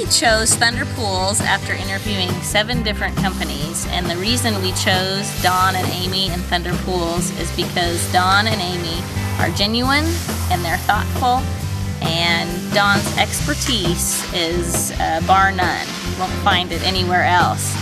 We chose Thunder Pools after interviewing 7 different companies, and the reason we chose Don and Amy and Thunder Pools is because Don and Amy are genuine and they're thoughtful, and Don's expertise is bar none. You won't find it anywhere else.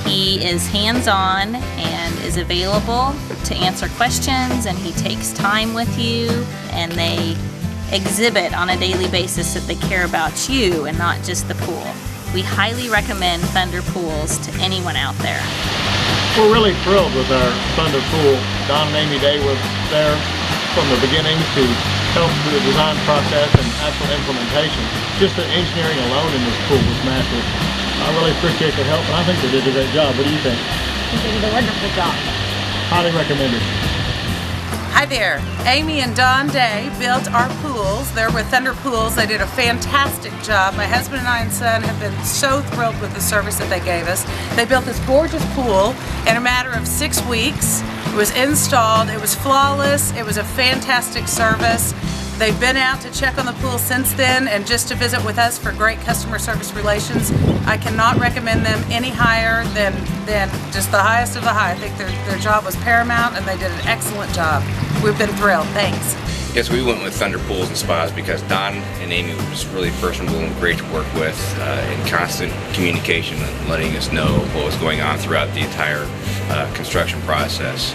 He is hands-on and is available to answer questions, and he takes time with you, and they exhibit on a daily basis that they care about you and not just the pool. We highly recommend Thunder Pools to anyone out there. We're really thrilled with our Thunder Pool. Don and Amy Day were there from the beginning to help through the design process and actual implementation. Just the engineering alone in this pool was massive. I really appreciate their help, and I think they did a great job. What do you think? They did a wonderful job. Highly recommended. Hi there. Amy and Don Day built our pools. They're with Thunder Pools. They did a fantastic job. My husband and I and son have been so thrilled with the service that they gave us. They built this gorgeous pool in a matter of 6 weeks. It was installed. It was flawless. It was a fantastic service. They've been out to check on the pool since then and just to visit with us for great customer service relations. I cannot recommend them any higher than just the highest of the high. I think their job was paramount and they did an excellent job. We've been thrilled. Thanks. Yes, we went with Thunder Pools and Spas because Don and Amy were just really personable and great to work with, in constant communication and letting us know what was going on throughout the entire construction process.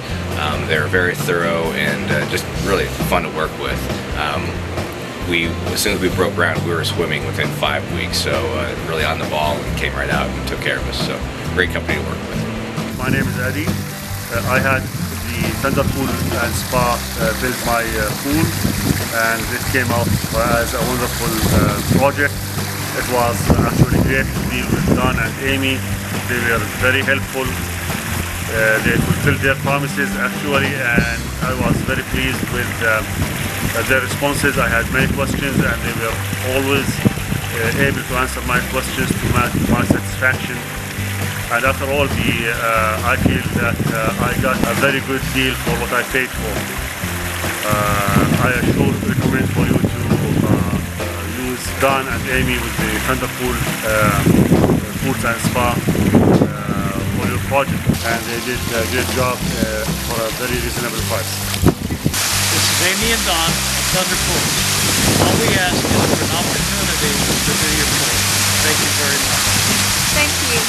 They were very thorough and just really fun to work with. As soon as we broke ground, we were swimming within 5 weeks, so really on the ball and came right out and took care of us. So great company to work with. My name is Eddie. I had the Thunder Pool and Spa build my pool, and it came out as a wonderful project. It was actually great to deal with Don and Amy. They were very helpful. They fulfilled their promises actually, and I was very pleased with their responses. I had many questions and they were always able to answer my questions to my satisfaction. And after all, I feel that I got a very good deal for what I paid for. I recommend for you to use Don and Amy with the Thunder Pool Pools and Spa for your project, and they did a great job for a very reasonable price. This is Amy and Don at Thunder Pools. All we ask is for an opportunity to do your pool. Thank you very much. Thank you.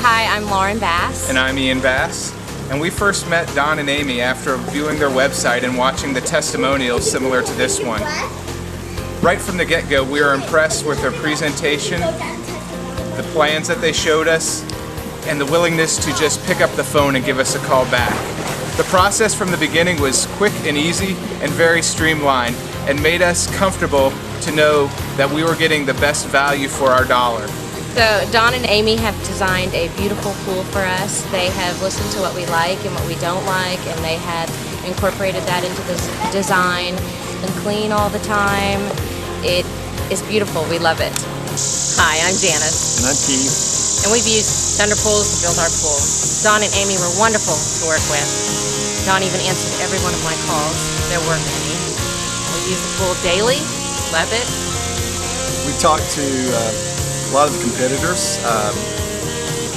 Hi, I'm Lauren Bass. And I'm Ian Bass. And we first met Don and Amy after viewing their website and watching the testimonials similar to this one. Right from the get-go, we were impressed with their presentation, the plans that they showed us, and the willingness to just pick up the phone and give us a call back. The process from the beginning was quick and easy and very streamlined, and made us comfortable to know that we were getting the best value for our dollar. So Don and Amy have designed a beautiful pool for us. They have listened to what we like and what we don't like, and they have incorporated that into the design and clean all the time. It is beautiful. We love it. Hi, I'm Janice. And I'm Keith. And we've used Thunder Pools to build our pool. Don and Amy were wonderful to work with. Don even answered every one of my calls. There weren't many. We use the pool daily. Love it. We talked to a lot of the competitors.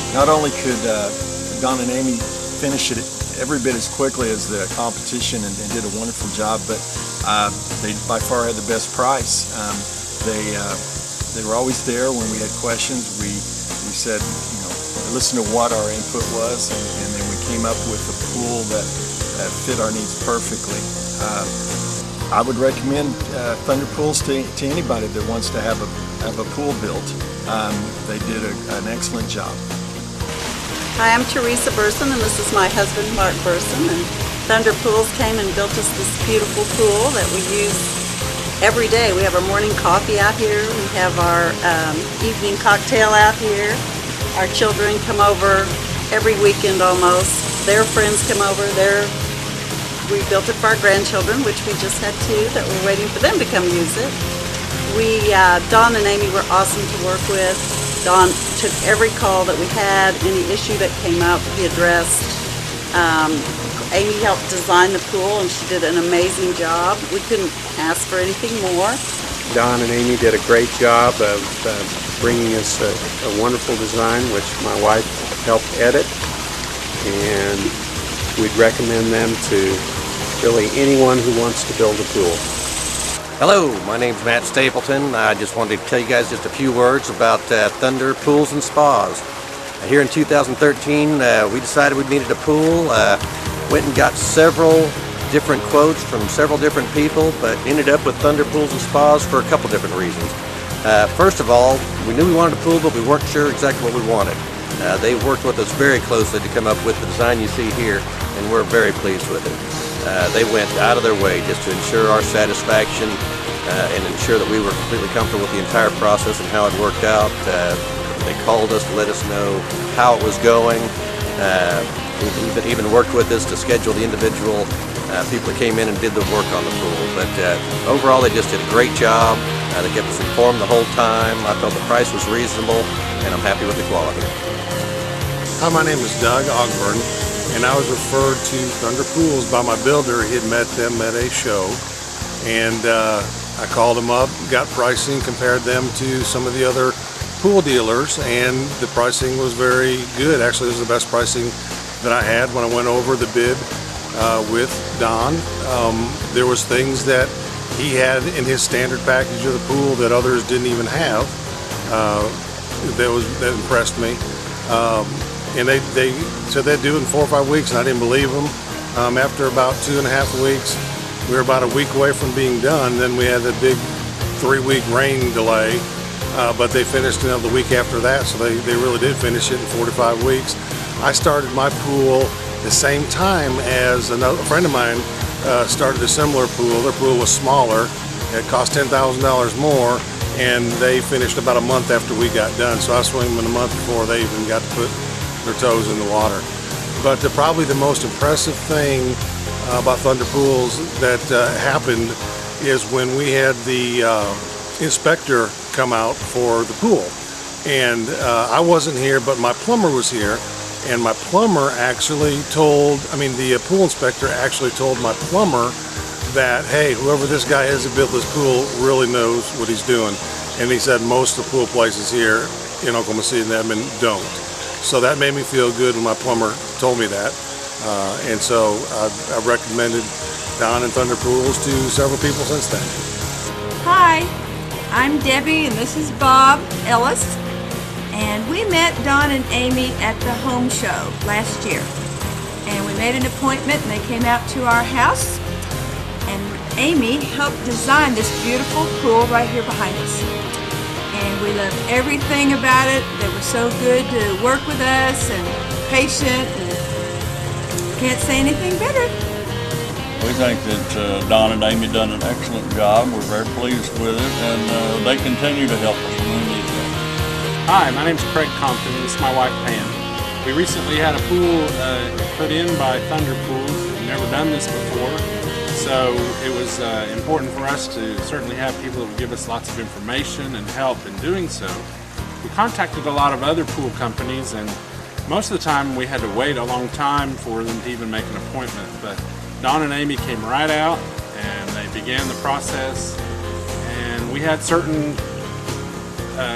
Not only could Don and Amy finish it every bit as quickly as the competition and did a wonderful job, but they by far had the best price. They were always there when we had questions. We said, listen to what our input was, and then we came up with a pool that fit our needs perfectly. I would recommend Thunder Pools to anybody that wants to have a pool built. They did an excellent job. Hi, I'm Teresa Burson, and this is my husband, Mark Burson. And Thunder Pools came and built us this beautiful pool that we use every day. We have our morning coffee out here. We have our evening cocktail out here. Our children come over every weekend almost. Their friends come over. We built it for our grandchildren, which we just had two that we're waiting for them to come use it. Don and Amy were awesome to work with. Don took every call that we had, any issue that came up, he addressed. Amy helped design the pool, and she did an amazing job. We couldn't ask for anything more. Don and Amy did a great job of bringing us a wonderful design, which my wife helped edit, and we'd recommend them to really anyone who wants to build a pool. Hello, my name's Matt Stapleton. I just wanted to tell you guys just a few words about Thunder Pools and Spas. Here in 2013, we decided we needed a pool. Went and got several different quotes from several different people, but ended up with Thunder Pools and Spas for a couple different reasons. First of all, we knew we wanted a pool, but we weren't sure exactly what we wanted. They worked with us very closely to come up with the design you see here, and we're very pleased with it. They went out of their way just to ensure our satisfaction and ensure that we were completely comfortable with the entire process and how it worked out. They called us to let us know how it was going. We even worked with us to schedule the individual people that came in and did the work on the pool. But overall, they just did a great job. They kept us informed the whole time. I felt the price was reasonable, and I'm happy with the quality. Hi, my name is Doug Ogburn, and I was referred to Thunder Pools by my builder. He had met them at a show, and I called them up, got pricing, compared them to some of the other pool dealers, and the pricing was very good. Actually, it was the best pricing that I had when I went over the bid with Don. There was things that he had in his standard package of the pool that others didn't even have. That impressed me. And they said they'd do it in 4 or 5 weeks, and I didn't believe them. After about 2.5 weeks, we were about a week away from being done. Then we had the big 3-week rain delay, but they finished the week after that, so they really did finish it in 4 to 5 weeks. I started my pool the same time as a friend of mine started a similar pool. Their pool was smaller. It cost $10,000 more, and they finished about a month after we got done. So I swam in a month before they even got to put their toes in the water. But probably the most impressive thing about Thunder Pools that happened is when we had the inspector come out for the pool. And I wasn't here, but my plumber was here. And my plumber actually the pool inspector actually told my plumber that, hey, whoever this guy is that built this pool really knows what he's doing. And he said most of the pool places here in Oklahoma City and Edmond don't. So that made me feel good when my plumber told me that. And so I've recommended Don and Thunder Pools to several people since then. Hi, I'm Debbie and this is Bob Ellis. And we met Don and Amy at the home show last year. And we made an appointment and they came out to our house. And Amy helped design this beautiful pool right here behind us. And we loved everything about it. They were so good to work with us and patient, and can't say anything better. We think that Don and Amy done an excellent job. We're very pleased with it, and they continue to help us when we need them. Hi, my name's Craig Compton. This is my wife Pam. We recently had a pool put in by Thunder Pools. We've never done this before, so it was important for us to certainly have people that would give us lots of information and help in doing so. We contacted a lot of other pool companies, and most of the time we had to wait a long time for them to even make an appointment. But Don and Amy came right out and they began the process, and we had certain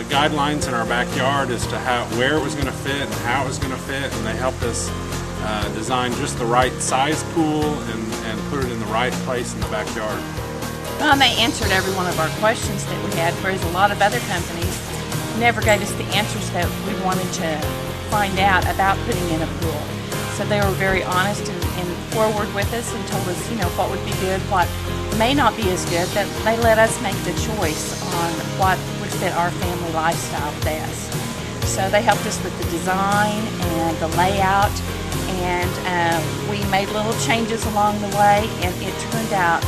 guidelines in our backyard as to where it was going to fit and how it was going to fit, and they helped us design just the right size pool and put it in the right place in the backyard. Well, and they answered every one of our questions that we had, whereas a lot of other companies never gave us the answers that we wanted to find out about putting in a pool. So they were very honest and forward with us and told us, what would be good, what may not be as good, that they let us make the choice on what would fit our family lifestyle best. So they helped us with the design and the layout, and we made little changes along the way, and it turned out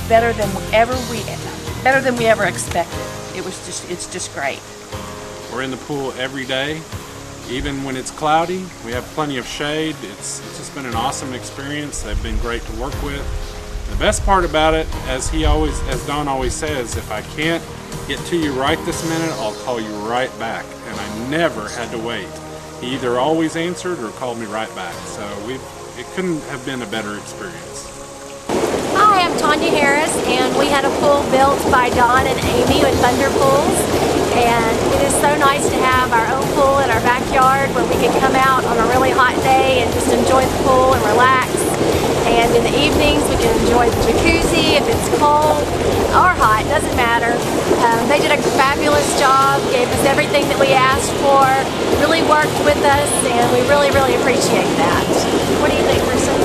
better than we ever expected. It's just great. We're in the pool every day. Even when it's cloudy, we have plenty of shade. It's just been an awesome experience. They've been great to work with. The best part about it, as Don always says, if I can't get to you right this minute, I'll call you right back. And I never had to wait. He either always answered or called me right back. So it couldn't have been a better experience. Hi, I'm Tanya Harris, and we had a pool built by Don and Amy with Thunder Pools. And it is so nice to have our own pool in our backyard where we can come out on a really hot day and just enjoy the pool and relax. And in the evenings we can enjoy the jacuzzi if it's cold or hot, doesn't matter. They did a fabulous job, gave us everything that we asked for, really worked with us, and we really, really appreciate that. What do you think, Kristen?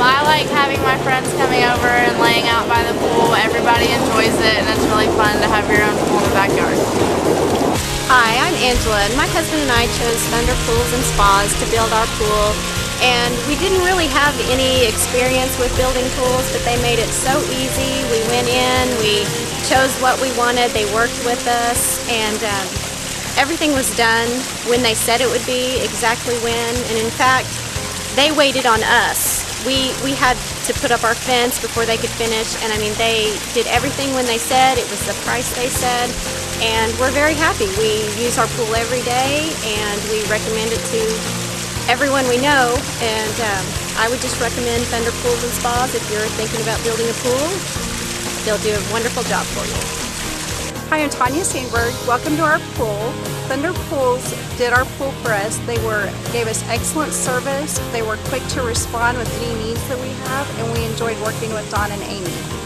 I like having my friends coming over and laying out by the pool. Everybody enjoys it, and it's really fun to have your own pool in the backyard. Hi, I'm Angela, and my husband and I chose Thunder Pools and Spas to build our pool. And we didn't really have any experience with building pools, but they made it so easy. We went in, we chose what we wanted, they worked with us, and everything was done when they said it would be, exactly when. And in fact, they waited on us. We had to put up our fence before they could finish, and I mean, they did everything when they said, it was the price they said, and we're very happy. We use our pool every day, and we recommend it to everyone we know, and I would just recommend Thunder Pools and Spas if you're thinking about building a pool. They'll do a wonderful job for you. Hi, I'm Tanya Sandberg. Welcome to our pool. Thunder Pools did our pool for us. They gave us excellent service. They were quick to respond with any needs that we have, and we enjoyed working with Don and Amy.